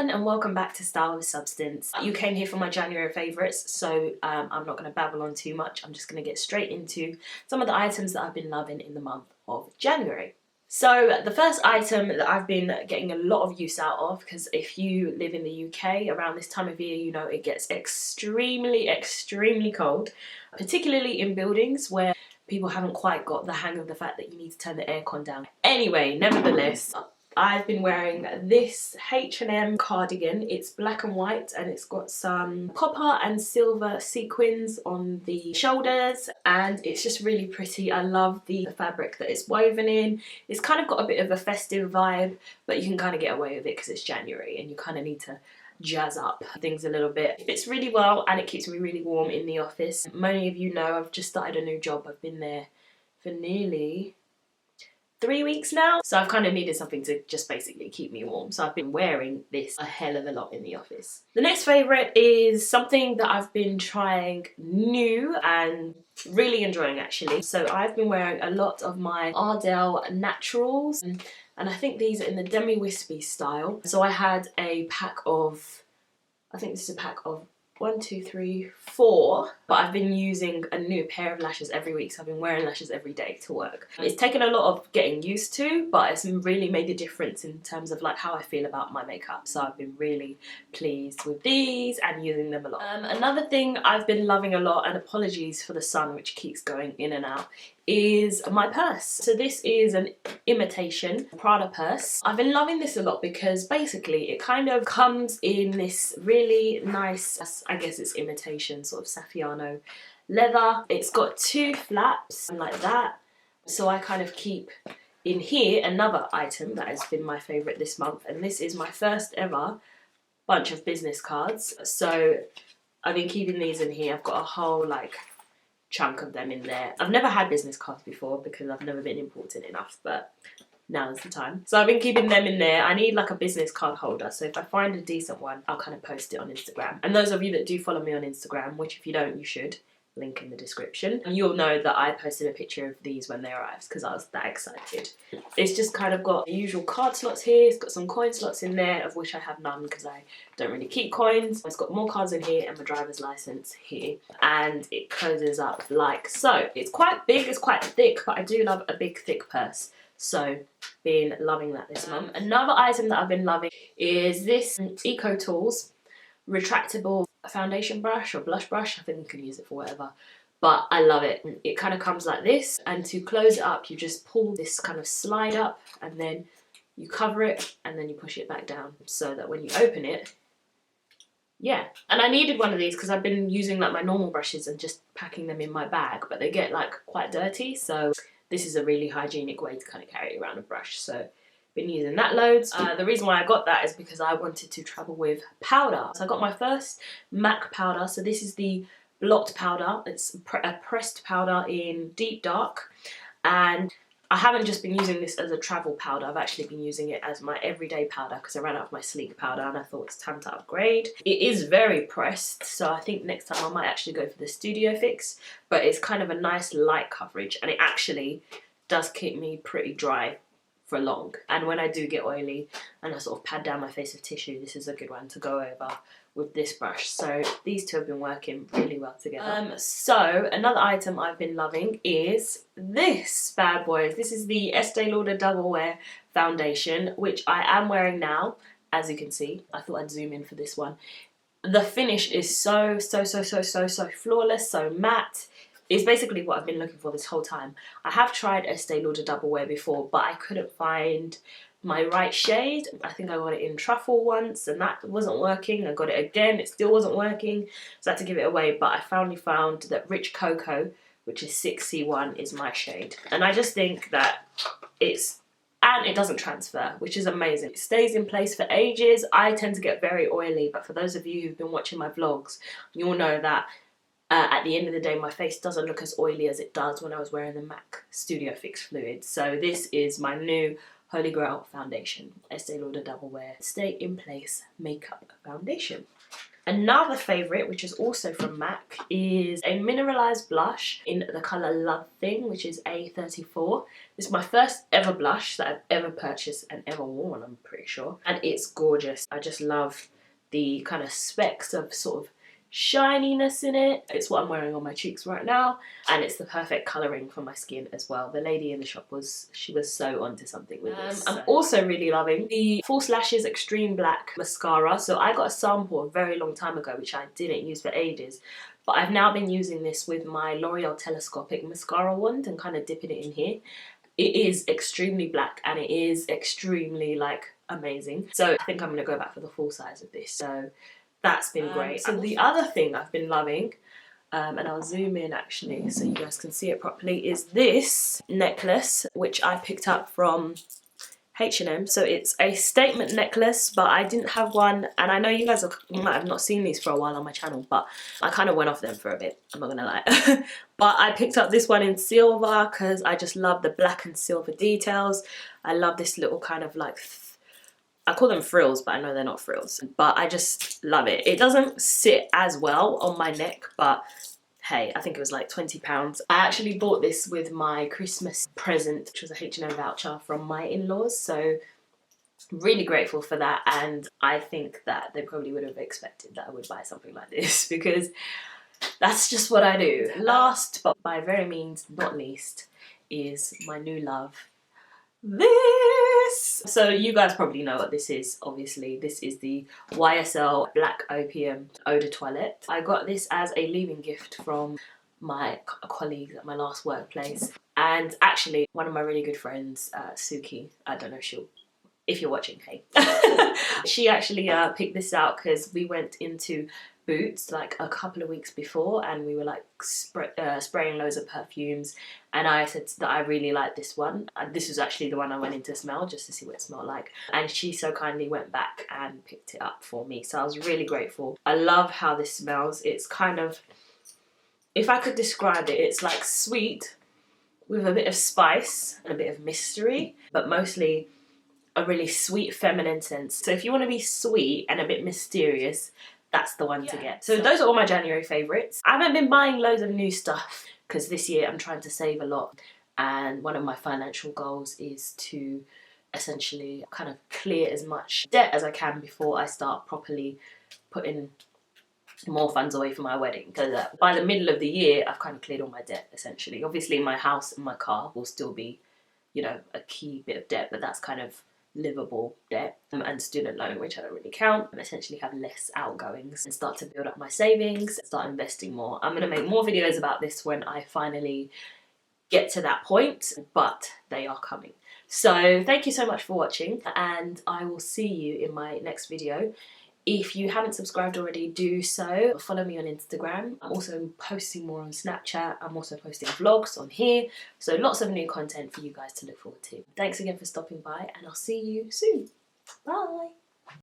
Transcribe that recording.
everyone and welcome back to Style with Substance. You came here for my January favourites, so I'm not going to babble on too much. I'm just going to get straight into some of the items that I've been loving in the month of January. So the first item that I've been getting a lot of use out of, because if you live in the UK around this time of year, you know it gets extremely cold, particularly in buildings where people haven't quite got the hang of the fact that you need to turn the aircon down. Anyway, nevertheless, I've been wearing this H&M cardigan. It's black and white and it's got some copper and silver sequins on the shoulders and it's just really pretty. I love the fabric that it's woven in. It's kind of got a bit of a festive vibe, but you can kind of get away with it because it's January and you kind of need to jazz up things a little bit. It fits really well and it keeps me really warm in the office. Many of you know I've just started a new job. I've been there for nearly 3 weeks now, so I've kind of needed something to just basically keep me warm, so I've been wearing this a hell of a lot in the office. The next favourite is something that I've been trying new and really enjoying actually. So I've been wearing a lot of my Ardell Naturals and I think these are in the Demi Wispy style. So I had a pack of, I think this is a pack of 1, 2, 3, 4, but I've been using a new pair of lashes every week, so I've been wearing lashes every day to work. It's taken a lot of getting used to, but it's really made a difference in terms of like how I feel about my makeup, so I've been really pleased with these and using them a lot. Another thing I've been loving a lot, and apologies for the sun which keeps going in and out, is my purse. So this is an imitation Prada purse. I've been loving this a lot because basically it kind of comes in this really nice, I guess it's imitation sort of Saffiano leather. It's got 2 flaps like that. So I kind of keep in here another item that has been my favourite this month, and this is my first ever bunch of business cards. So I've been keeping these in here. I've got a whole like chunk of them in there. I've never had business cards before because I've never been important enough, but now's the time. So I've been keeping them in there. I need like a business card holder, so if I find a decent one, I'll kind of post it on Instagram. And those of you that do follow me on Instagram, which if you don't, you should, link in the description, you'll know that I posted a picture of these when they arrived because I was that excited. It's just kind of got the usual card slots here. It's got some coin slots in there, of which I have none because I don't really keep coins. It's got more cards in here and my driver's license here, and it closes up like so. It's quite big, it's quite thick, but I do love a big thick purse, so been loving that this month. Another item that I've been loving is this Eco Tools retractable foundation brush or blush brush. I think you can use it for whatever, but I love it. It kind of comes like this, and to close it up you just pull this kind of slide up and then you cover it and then you push it back down so that when you open it, yeah. And I needed one of these because I've been using like my normal brushes and just packing them in my bag, but they get like quite dirty, so this is a really hygienic way to kind of carry around a brush, so been using that loads. The reason why I got that is because I wanted to travel with powder. So I got my first MAC powder. So this is the blot powder. It's a pressed powder in deep dark. And I haven't just been using this as a travel powder. I've actually been using it as my everyday powder because I ran out of my sleek powder and I thought it's time to upgrade. It is very pressed, so I think next time I might actually go for the Studio Fix, but it's kind of a nice light coverage and it actually does keep me pretty dry for long. And when I do get oily and I sort of pad down my face with tissue, this is a good one to go over with this brush. So these two have been working really well together. So another item I've been loving is this bad boy. This is the Estee Lauder Double Wear foundation, which I am wearing now, as you can see. I thought I'd zoom in for this one. The finish is so flawless, so matte. It's basically what I've been looking for this whole time. I have tried Estee Lauder Double Wear before, but I couldn't find my right shade. I think I got it in Truffle once and that wasn't working. I got it again, it still wasn't working, so I had to give it away. But I finally found that Rich Cocoa, which is 6C1, is my shade. And I just think that and it doesn't transfer, which is amazing. It stays in place for ages. I tend to get very oily, but for those of you who've been watching my vlogs, you'll know that at the end of the day, my face doesn't look as oily as it does when I was wearing the MAC Studio Fix Fluid. So this is my new Holy Grail foundation, Estee Lauder Double Wear Stay in Place Makeup Foundation. Another favourite, which is also from MAC, is a mineralised blush in the colour Love Thing, which is A34. This is my first ever blush that I've ever purchased and ever worn, I'm pretty sure. And it's gorgeous. I just love the kind of specks of sort of shininess in it. It's what I'm wearing on my cheeks right now, and it's the perfect colouring for my skin as well. The lady in the shop was so onto something with this. I'm also really loving the False Lashes Extreme Black mascara. So I got a sample a very long time ago which I didn't use for ages, but I've now been using this with my L'Oreal telescopic mascara wand and kind of dipping it in here. It is extremely black and it is extremely like amazing, so I think I'm gonna go back for the full size of this. So that's been great. So the other thing I've been loving, and I'll zoom in actually so you guys can see it properly, is this necklace which I picked up from H&M. So it's a statement necklace, but I didn't have one, and I know you guys might have not seen these for a while on my channel, but I kind of went off them for a bit, I'm not gonna lie. But I picked up this one in silver because I just love the black and silver details. I love this little kind of like I call them frills, but I know they're not frills. But I just love it. It doesn't sit as well on my neck, but hey, I think it was like £20. I actually bought this with my Christmas present, which was a H&M voucher from my in-laws. So really grateful for that. And I think that they probably would have expected that I would buy something like this because that's just what I do. Last, but by very means not least, is my new love, this. So you guys probably know what this is. Obviously this is the YSL Black Opium Eau de Toilette. I got this as a leaving gift from my colleagues at my last workplace, and actually one of my really good friends, Suki, I don't know if you're watching, hey. She actually picked this out because we went into Boots like a couple of weeks before and we were like spraying loads of perfumes, and I said that I really like this one. This was actually the one I went in to smell just to see what it smelled like, and she so kindly went back and picked it up for me, so I was really grateful. I love how this smells. It's kind of, if I could describe it, it's like sweet with a bit of spice and a bit of mystery, but mostly a really sweet feminine sense. So if you want to be sweet and a bit mysterious, that's the one to get. So those are all my January favourites. I haven't been buying loads of new stuff because this year I'm trying to save a lot, and one of my financial goals is to essentially kind of clear as much debt as I can before I start properly putting more funds away for my wedding, because by the middle of the year I've kind of cleared all my debt essentially. Obviously my house and my car will still be, you know, a key bit of debt, but that's kind of livable debt, and student loan, which I don't really count. I essentially have less outgoings and start to build up my savings, start investing more. I'm going to make more videos about this when I finally get to that point, but they are coming. So thank you so much for watching, and I will see you in my next video. If you haven't subscribed already, do so. Follow me on Instagram. I'm also posting more on Snapchat. I'm also posting vlogs on here. So lots of new content for you guys to look forward to. Thanks again for stopping by, and I'll see you soon. Bye.